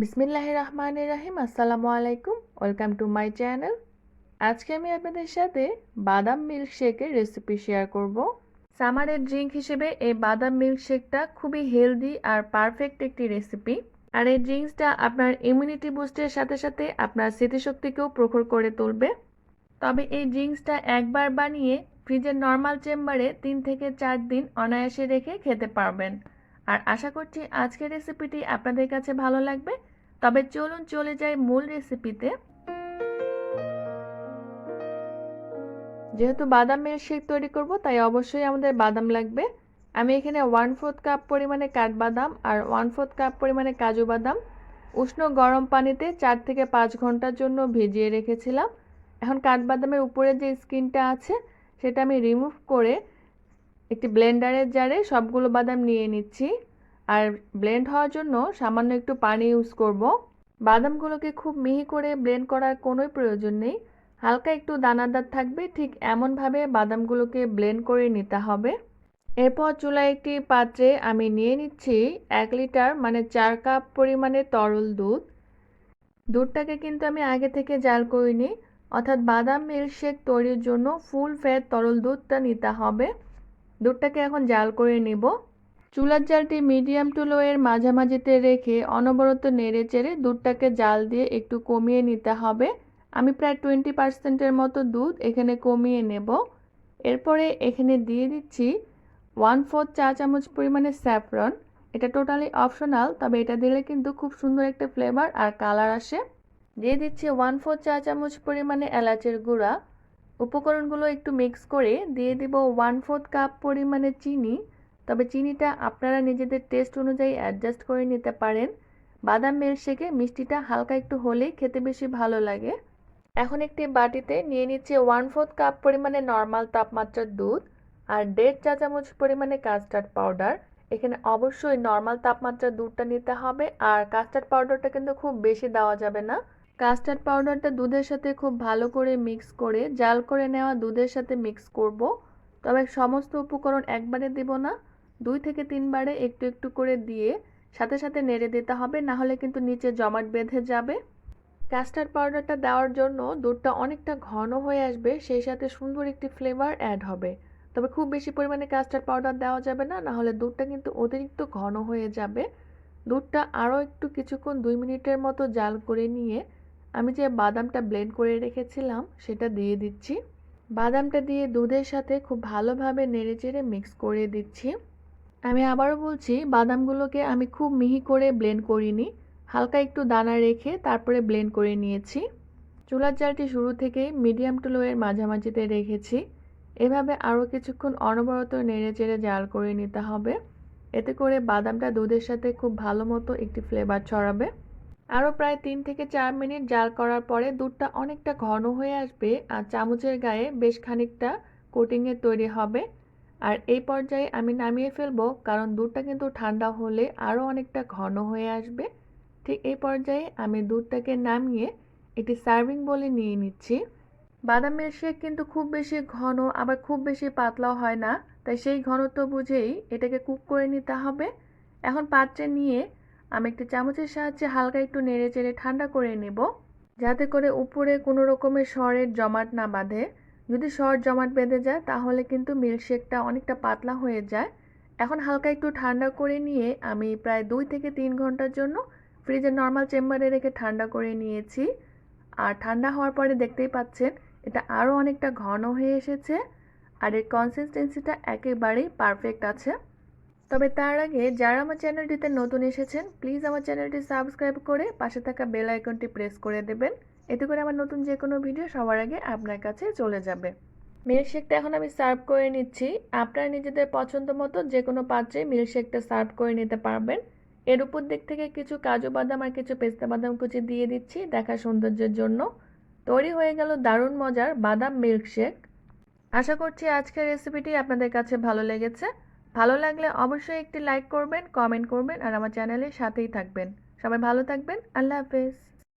বিসমিল্লাহির রহমানির রহিম। আসসালামু আলাইকুম, ওয়েলকাম টু মাই চ্যানেল। আজকে আমি আপনাদের সাথে বাদাম মিল্কশেকের রেসিপি শেয়ার করব। সামারের ড্রিঙ্ক হিসেবে এই বাদাম মিল্কশেকটা খুবই হেলদি আর পারফেক্ট একটি রেসিপি। আর এই ড্রিঙ্কসটা আপনার ইমিউনিটি বুস্টের সাথে সাথে আপনার স্মৃতিশক্তিকেও প্রখর করে তুলবে। তবে এই ড্রিঙ্কসটা একবার বানিয়ে ফ্রিজের নর্মাল চেম্বারে 3 থেকে 4 দিন অনায়াসে রেখে খেতে পারবেন। আর আশা করছি আজকের রেসিপিটি আপনাদের কাছে ভালো লাগবে। তবে চলুন চলে যাই মূল রেসিপিতে। যেহেতু বাদাম মিল্কশেক তৈরি করব তাই অবশ্যই আমাদের বাদাম লাগবে। আমি এখানে 1/4 কাপ পরিমাণে কাঠবাদাম আর 1/4 কাপ পরিমাণে কাজু বাদাম উষ্ণ গরম পানিতে 4 থেকে 5 ঘন্টার জন্য ভিজিয়ে রেখেছিলাম। এখন কাঠবাদামের উপরে যে স্কিনটা আছে সেটা আমি রিমুভ করে একটি ব্লেন্ডারের জারে সবগুলো বাদাম নিয়ে নিচ্ছি। আর ব্লেন্ড হওয়ার জন্য সামান্য একটু পানি ইউজ করব। বাদামগুলোকে খুব মিহি করে ব্লেন্ড করার কোনোই প্রয়োজন নেই, হালকা একটু দানাদার থাকবে ঠিক এমনভাবে বাদামগুলোকে ব্লেন্ড করে নিতে হবে। এরপর চুলায় একটি পাত্রে আমি নিয়ে নিচ্ছি 1 লিটার মানে 4 কাপ পরিমাণে তরল দুধ। দুধটাকে কিন্তু আমি আগে থেকে জাল করিনি, অর্থাৎ বাদাম মিল্কশেক তৈরির জন্য ফুল ফ্যাট তরল দুধটা নিতে হবে। দুধটাকে এখন জাল করে নিব। চুলার জালটি মিডিয়াম টু লো এর মাঝামাঝিতে রেখে অনবরত নেড়ে চেড়ে দুধটাকে জাল দিয়ে একটু কমিয়ে নিতে হবে। আমি প্রায় 20% মতো দুধ এখানে কমিয়ে নেব। এরপরে এখানে দিয়ে দিচ্ছি 1/4 চা চামচ পরিমাণে স্যাফরন। এটা টোটালি অপশনাল, তবে এটা দিলে কিন্তু খুব সুন্দর একটা ফ্লেভার আর কালার আসে। দিয়ে দিচ্ছি 1/4 চা চামচ পরিমাণে এলাচের গুঁড়া। উপকরণগুলো একটু মিক্স করে দিয়ে দিব 1/4 কাপ পরিমাণে চিনি। তবে চিনিটা আপনারা নিজেদের টেস্ট অনুযায়ী অ্যাডজাস্ট করে নিতে পারেন। বাদাম মিল্কশেকে মিষ্টিটা হালকা একটু হলেই খেতে বেশি ভালো লাগে। এখন একটি বাটিতে নিয়ে নিচ্ছি 1/4 কাপ পরিমাণে নর্মাল তাপমাত্রার দুধ আর 1.5 চা চামচ পরিমাণে কাস্টার্ড পাউডার। এখানে অবশ্যই নর্মাল তাপমাত্রার দুধটা নিতে হবে, আর কাস্টার্ড পাউডারটা কিন্তু খুব বেশি দেওয়া যাবে না। কাস্টার্ড পাউডারটা দুধের সাথে খুব ভালো করে মিক্স করে জাল করে নেওয়া দুধের সাথে মিক্স করব। তবে সমস্ত উপকরণ একবারে দিব না, 2 থেকে 3 বারে একটু একটু করে দিয়ে সাথে সাথে নেড়ে দিতে হবে, না হলে কিন্তু নিচে জমাট বেঁধে যাবে। কাস্টার্ড পাউডারটা দেওয়ার জন্য দুধটা অনেকটা ঘন হয়ে আসবে, সেই সাথে সুন্দর একটি ফ্লেভার অ্যাড হবে। তবে খুব বেশি পরিমাণে কাস্টার্ড পাউডার দেওয়া যাবে না, না হলে দুধটা কিন্তু অতিরিক্ত ঘন হয়ে যাবে। দুধটা আরও একটু কিছুক্ষণ 2 মিনিটের মতো জাল করে নিয়ে আমি যে বাদামটা ব্লেন্ড করে রেখেছিলাম সেটা দিয়ে দিচ্ছি। বাদামটা দিয়ে দুধের সাথে খুব ভালোভাবে নেড়েচেড়ে মিক্স করে দিচ্ছি। আমি আবারও বলছি, বাদামগুলোকে আমি খুব মিহি করে ব্লেন্ড করিনি, হালকা একটু দানা রেখে তারপরে ব্লেন্ড করে নিয়েছি। চুলার জালটি শুরু থেকেই মিডিয়াম টু লো এর মাঝামাঝিতে রেখেছি। এভাবে আরও কিছুক্ষণ অনবরত নেড়েচেড়ে জাল করে নিতে হবে। এতে করে বাদামটা দুধের সাথে খুব ভালো মতো একটি ফ্লেভার ছড়াবে। আরও প্রায় 3 থেকে 4 মিনিট জাল করার পরে দুধটা অনেকটা ঘন হয়ে আসবে আর চামচের গায়ে বেশ খানিকটা কোটিংয়ের তৈরি হবে। আর এই পর্যায়ে আমি নামিয়ে ফেলবো, কারণ দুধটা কিন্তু ঠান্ডা হলে আরও অনেকটা ঘন হয়ে আসবে। ঠিক এই পর্যায়ে আমি দুধটাকে নামিয়ে একটি সার্ভিং বলে নিয়ে নিচ্ছি। বাদাম মিল্কশেক কিন্তু খুব বেশি ঘন আবার খুব বেশি পাতলাও হয় না, তাই সেই ঘনত্ব বুঝেই এটাকে কুক করে নিতে হবে। এখন পাত্রে নিয়ে আমি একটি চামচের সাহায্যে হালকা একটু নেড়ে চেড়ে ঠান্ডা করে নেব, যাতে করে উপরে কোনো রকমের সরের জমাট না বাঁধে। যদি সর জমাট বেঁধে যায় তাহলে কিন্তু মিল্কশেকটা অনেকটা পাতলা হয়ে যায়। এখন হালকা একটু ঠান্ডা করে নিয়ে আমি প্রায় 2 থেকে 3 ঘন্টার জন্য ফ্রিজের নর্মাল চেম্বারে রেখে ঠান্ডা করে নিয়েছি। আর ঠান্ডা হওয়ার পরে দেখতেই পাচ্ছেন এটা আরও অনেকটা ঘন হয়ে এসেছে আর এর কনসিস্টেন্সিটা একেবারেই পারফেক্ট আছে। তবে তার আগে যারা আমার চ্যানেলটিতে নতুন এসেছেন প্লিজ আমার চ্যানেলটি সাবস্ক্রাইব করে পাশে থাকা বেল আইকনটি প্রেস করে দেবেন। এতে করে আমার নতুন যে কোনো ভিডিও সবার আগে আপনার কাছে চলে যাবে। মিল্কশেকটা এখন আমি সার্ভ করে নিচ্ছি। আপনারা নিজেদের পছন্দ মতো যে কোনো পাত্রে মিল্কশেকটা সার্ভ করে নিতে পারবেন। এর উপর দিক থেকে কিছু কাজু বাদাম আর কিছু পেস্তা বাদাম কুচি দিয়ে দিচ্ছি দেখা সৌন্দর্যের জন্য। তৈরি হয়ে গেল দারুণ মজার বাদাম মিল্কশেক। আশা করছি আজকের রেসিপিটি আপনাদের কাছে ভালো লেগেছে। ভালো লাগলে অবশ্যই একটি লাইক করবেন, কমেন্ট করবেন আর আমার চ্যানেলের সাথেই থাকবেন। সবাই ভালো থাকবেন। আল্লাহ হাফেজ।